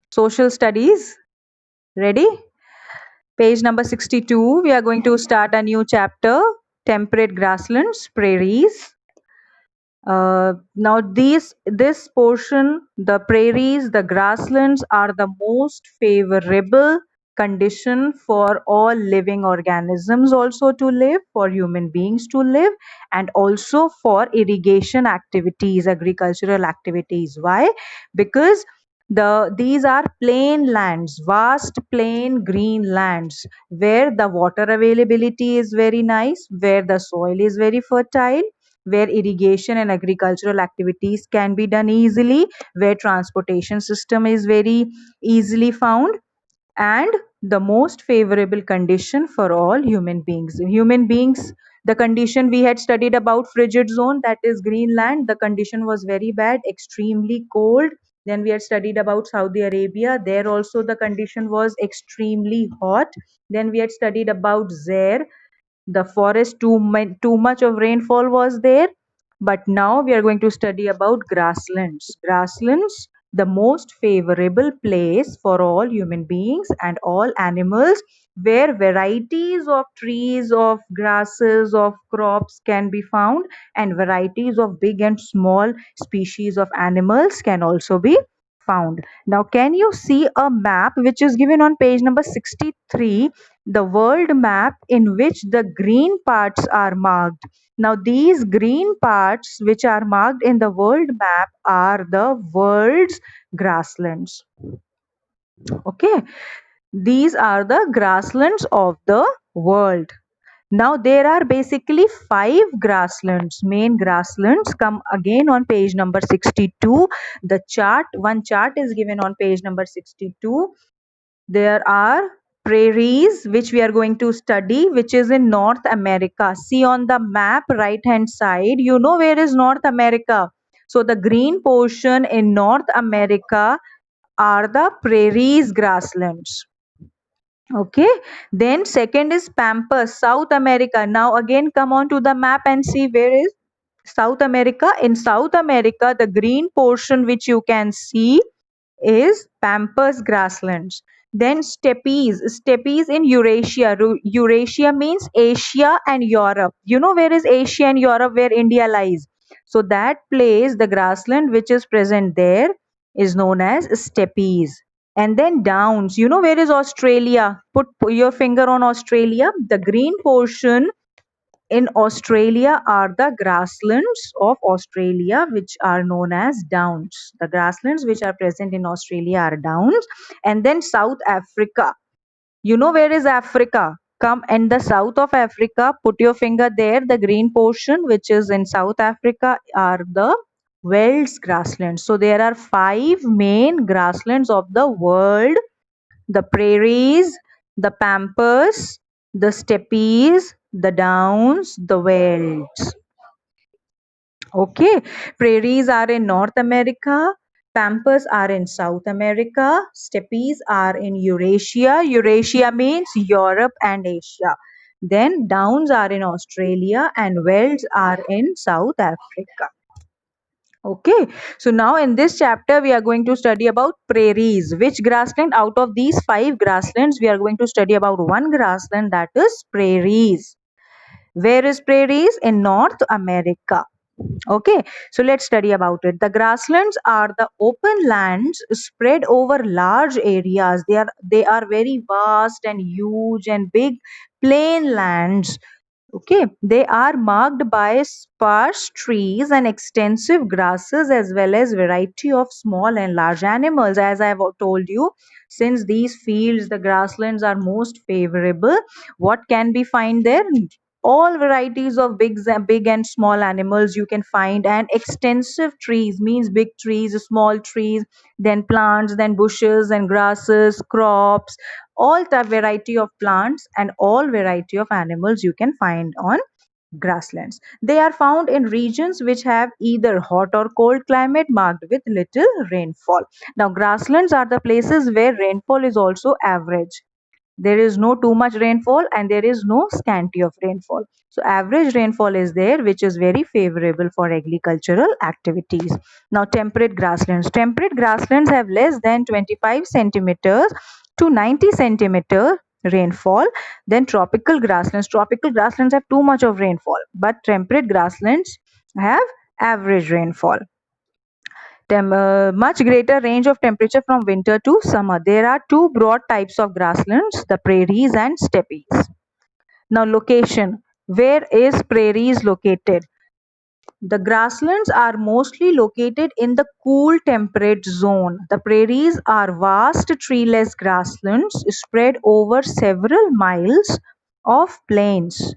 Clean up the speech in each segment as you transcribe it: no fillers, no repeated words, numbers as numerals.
Social studies. Ready? Page number 62. We are going to start a new chapter. Temperate grasslands, prairies. Now this portion, the prairies, the grasslands are the most favorable condition for all living organisms also to live, for human beings to live, and also for irrigation activities, agricultural activities. Why? Because these are plain lands, vast plain green lands where the water availability is very nice, where the soil is very fertile, where irrigation and agricultural activities can be done easily, where transportation system is very easily found, and the most favorable condition for all human beings. Human beings, the condition we had studied about frigid zone, that is Greenland, the condition was very bad, extremely cold. Then we had studied about Saudi Arabia, there also the condition was extremely hot. Then we had studied about Zaire, the forest, too much of rainfall was there. But now we are going to study about grasslands, the most favorable place for all human beings and all animals, where varieties of trees, of grasses, of crops can be found, and varieties of big and small species of animals can also be found. Now can you see a map which is given on page number 63, the world map in which the green parts are marked? Now, these green parts which are marked in the world map are the world's grasslands. Okay, these are the grasslands of the world. Now, there are basically five grasslands, main grasslands. Come again on page number 62. The chart, one chart is given on page number 62. There are prairies which we are going to study, which is in North America. See on the map right hand side, you know where is North America. So the green portion in North America are the prairies grasslands. Okay, then second is Pampas, South America. Now again come on to the map and see where is South America. In South America, the green portion which you can see is Pampas grasslands. Then steppes in Eurasia. Eurasia means Asia and Europe. You know where is Asia and Europe, where India lies. So that place, the grassland which is present there, is known as steppes. And then downs. You know where is Australia? Put your finger on Australia. The green portion in Australia are the grasslands of Australia, which are known as downs. The grasslands which are present in Australia are downs. And then South Africa. You know where is Africa? Come in the south of Africa, put your finger there. The green portion which is in South Africa are the Wales grasslands. So there are five main grasslands of the world: the prairies, the pampas, the steppes, the downs, the velds. Okay, prairies are in North America, pampas are in South America, steppes are in Eurasia. Eurasia means Europe and Asia. Then downs are in Australia and velds are in South Africa. Okay, so now in this chapter we are going to study about prairies. Which grassland out of these five grasslands we are going to study about one grassland, that is prairies. Where is prairies? In North America. Okay, so let's study about it. The grasslands are the open lands spread over large areas. They are very vast and huge and big plain lands. Okay, they are marked by sparse trees and extensive grasses, as well as variety of small and large animals. As I have told you, since these fields, the grasslands are most favorable, what can be find there? All varieties of big and small animals you can find, and extensive trees means big trees, small trees, then plants, then bushes and grasses, crops, all the variety of plants and all variety of animals you can find on grasslands. They are found in regions which have either hot or cold climate marked with little rainfall. Now grasslands are the places where rainfall is also average. There is no too much rainfall and there is no scanty of rainfall. So average rainfall is there, which is very favorable for agricultural activities. Now temperate grasslands. Temperate grasslands have less than 25 centimeters to 90 centimeter rainfall. Then tropical grasslands. Tropical grasslands have too much of rainfall, but temperate grasslands have average rainfall. Much greater range of temperature from winter to summer. There are two broad types of grasslands, the prairies and steppes. Now location. Where is prairies located? The grasslands are mostly located in the cool temperate zone. The prairies are vast treeless grasslands spread over several miles of plains.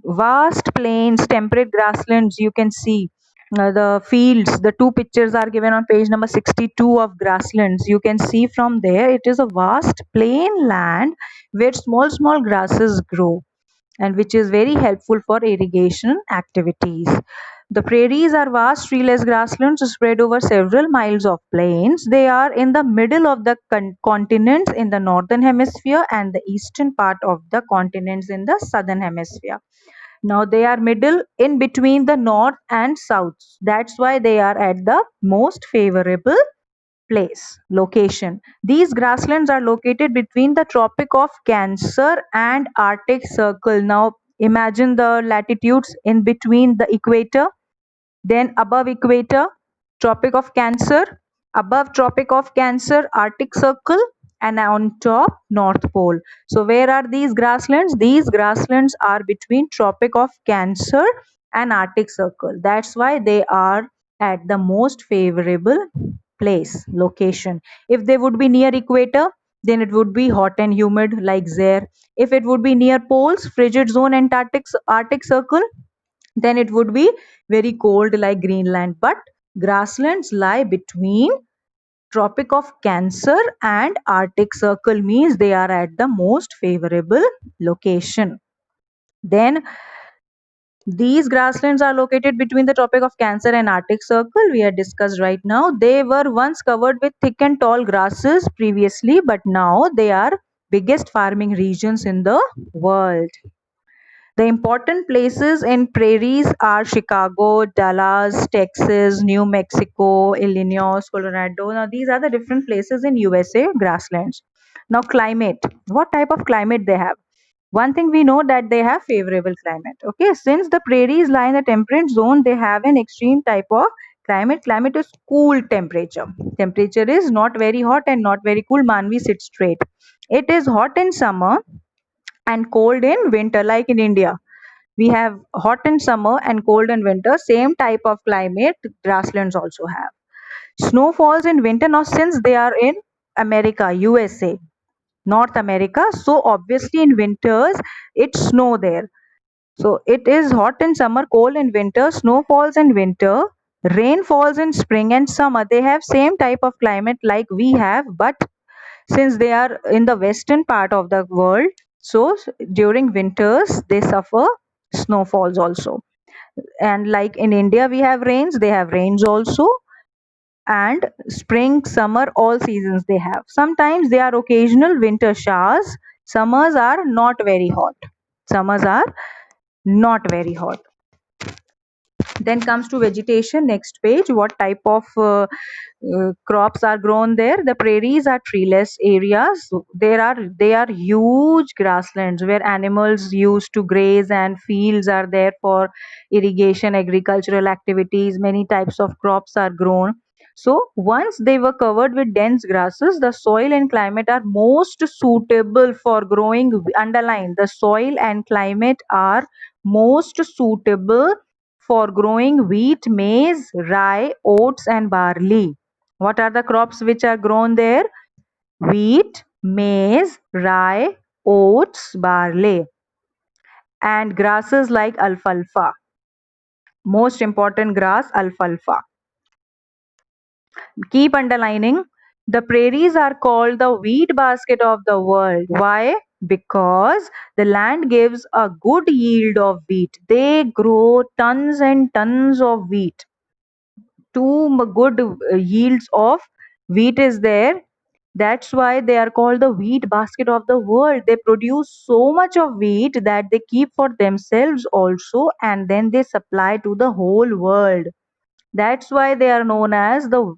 Vast plains, temperate grasslands, you can see the fields. The two pictures are given on page number 62 of grasslands. You can see from there it is a vast plain land where small grasses grow and which is very helpful for irrigation activities. The prairies are vast treeless grasslands spread over several miles of plains. They are in the middle of the continents in the northern hemisphere and the eastern part of the continents in the southern hemisphere. Now they are middle in between the north and south. That's why they are at the most favorable place, location. These grasslands are located between the Tropic of Cancer and Arctic Circle. Now imagine the latitudes in between the equator, then above equator, Tropic of Cancer, above Tropic of Cancer, Arctic Circle, and on top, North Pole. So where are these grasslands? These grasslands are between Tropic of Cancer and Arctic Circle. That's why they are at the most favorable place, location. If they would be near equator, then it would be hot and humid like there. If it would be near poles, frigid zone, Antarctic, Arctic Circle, then it would be very cold like Greenland. But grasslands lie between Tropic of Cancer and Arctic Circle, means they are at the most favorable location. Then these grasslands are located between the Tropic of Cancer and Arctic Circle. We had discussed right now. They were once covered with thick and tall grasses previously, but now they are biggest farming regions in the world. The important places in prairies are Chicago, Dallas, Texas, New Mexico, Illinois, Colorado. Now these are the different places in USA grasslands. Now climate. What type of climate they have? One thing we know that they have favorable climate. Okay, since the prairies lie in the temperate zone, they have an extreme type of climate. Climate is cool temperature. Temperature is not very hot and not very cool. Manvi, sit straight. It is hot in summer and cold in winter, like in India. We have hot in summer and cold in winter. Same type of climate grasslands also have. Snow falls in winter. Now since they are in America, USA, North America, so obviously in winters it snow there. So it is hot in summer, cold in winter, snow falls in winter, rain falls in spring and summer. They have same type of climate like we have, but since they are in the western part of the world, so during winters they suffer snowfalls also. And like in India we have rains, they have rains also. And spring, summer, all seasons they have. Sometimes they are occasional winter showers. Summers are not very hot. Summers are not very hot. Then comes to vegetation, next page. What type of crops are grown there? The prairies are treeless areas. They are huge grasslands where animals used to graze, and fields are there for irrigation, agricultural activities. Many types of crops are grown. So once they were covered with dense grasses, the soil and climate are most suitable for growing. Underline, the soil and climate are most suitable for growing wheat, maize, rye, oats, and barley. What are the crops which are grown there? Wheat, maize, rye, oats, barley, and grasses like alfalfa. Most important grass, alfalfa. Keep underlining. The prairies are called the wheat basket of the world. Why? Because the land gives a good yield of wheat. They grow tons and tons of wheat. Two good yields of wheat is there. That's why they are called the wheat basket of the world. They produce so much of wheat that they keep for themselves also, and then they supply to the whole world. That's why they are known as the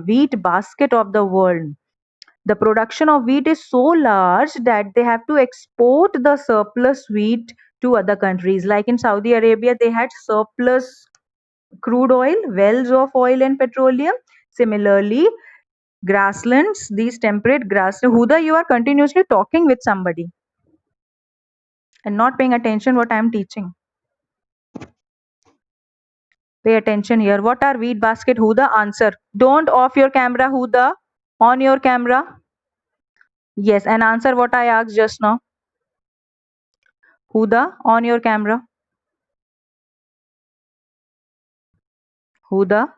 wheat basket of the world. The production of wheat is so large that they have to export the surplus wheat to other countries. Like in Saudi Arabia, they had surplus crude oil, wells of oil and petroleum. Similarly, grasslands, these temperate grasslands. Huda, you are continuously talking with somebody and not paying attention what I am teaching. Pay attention here. What are wheat basket, Huda? Answer. Don't off your camera, Huda. On your camera. Yes, and answer what I asked just now. Huda, on your camera. Huda.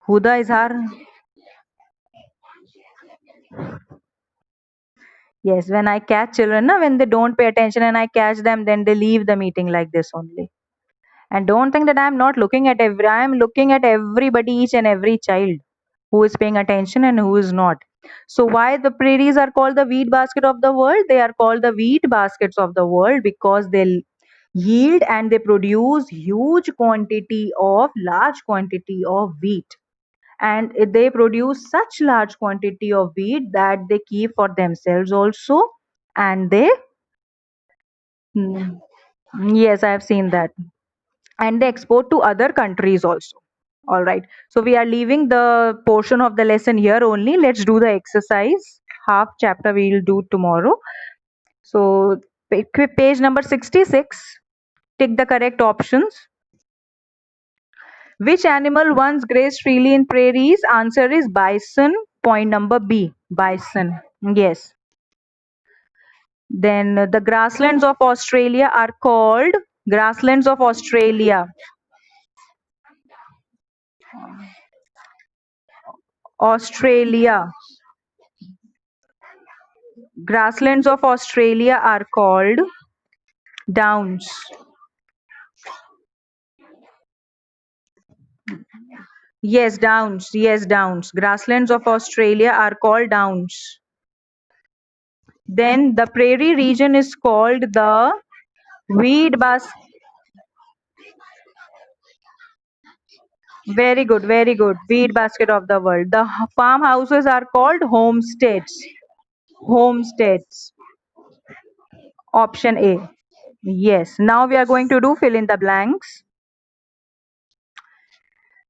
Huda is her. Yes, when I catch children, na, when they don't pay attention and I catch them, then they leave the meeting like this only. And don't think that I'm not looking at I'm looking at everybody, each and every child who is paying attention and who is not. So why the prairies are called the wheat basket of the world? They are called the wheat baskets of the world because they yield and they produce large quantity of wheat, and they produce such large quantity of wheat that they keep for themselves also, and they Mm, yes, I have seen that, and they export to other countries also. All right, so we are leaving the portion of the lesson here only. Let's do the exercise. Half chapter we will do tomorrow. So page number 66, tick the correct options. Which animal once grazed freely in prairies? Answer is bison. Point number B, bison. Yes. Then the grasslands of Australia are called grasslands of Australia. Australia. Grasslands of Australia are called downs. Yes, downs. Yes, downs. Grasslands of Australia are called downs. Then the prairie region is called the wheat bas. Very good, very good. Wheat basket of the world. The farmhouses are called homesteads. Homesteads. Option A. Yes. Now we are going to do fill in the blanks.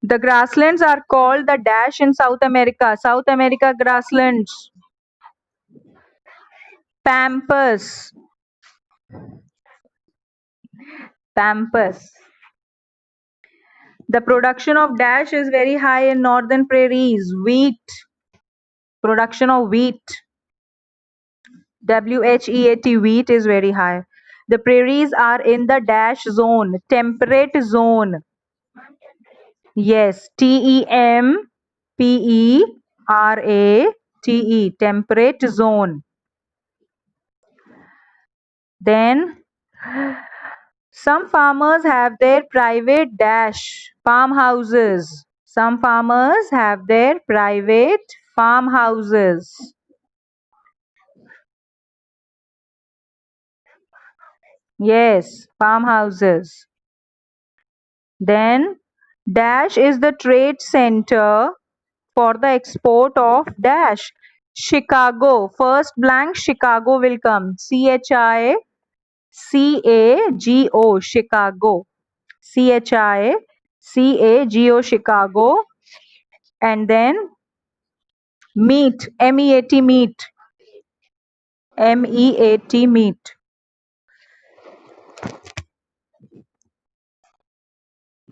The grasslands are called the dash in South America. South America grasslands. Pampas. Pampas. The production of dash is very high in northern prairies. Wheat. Production of wheat. WHEAT, wheat is very high. The prairies are in the dash zone, temperate zone. Yes, TEMPERATE, temperate zone. Then some farmers have their private dash farmhouses. Some farmers have their private farmhouses. Yes, farmhouses. Then dash is the trade center for the export of dash. Chicago. First blank Chicago will come. CHICAGO. Chicago. CHICAGO. Chicago. And then meat. MEAT meat. MEAT meat.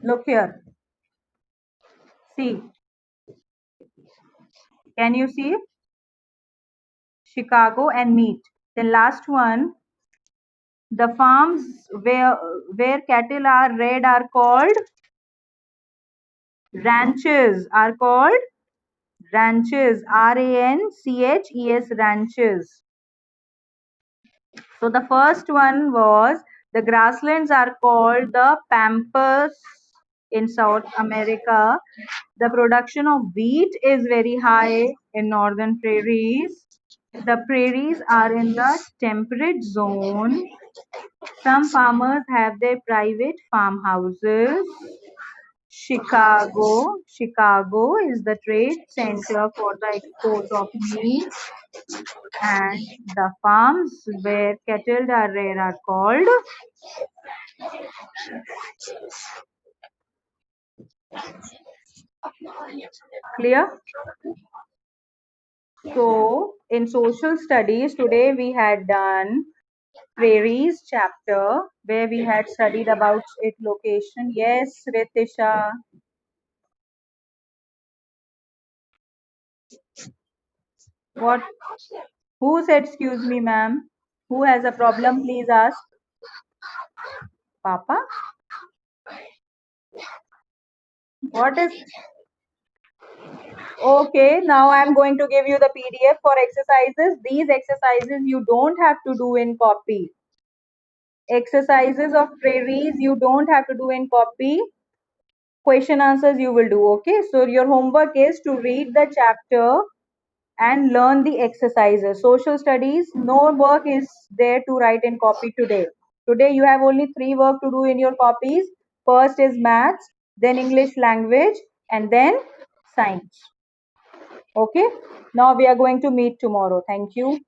Look here. See. Can you see? Chicago and meat. The last one, the farms where cattle are reared are called ranches. Are called ranches. RANCHES, ranches. So the first one was the grasslands are called the pampas. in South America. The production of wheat is very high in northern prairies. The prairies are in the temperate zone. Some farmers have their private farmhouses. Chicago is the trade center for the export of meat, and the farms where cattle are reared are called. Clear? So, in social studies, today we had done prairies chapter where we had studied about its location. Yes, Ritisha. What? Who said excuse me, ma'am? Who has a problem? Please ask. Papa? What is? Okay, now I'm going to give you the PDF for exercises. These exercises you don't have to do in copy. Exercises of prairies you don't have to do in copy. Question answers you will do. Okay, so your homework is to read the chapter and learn the exercises. Social studies, no work is there to write in copy today. Today you have only 3 work to do in your copies. First is maths, then English language, and then science. Okay, now we are going to meet tomorrow. Thank you.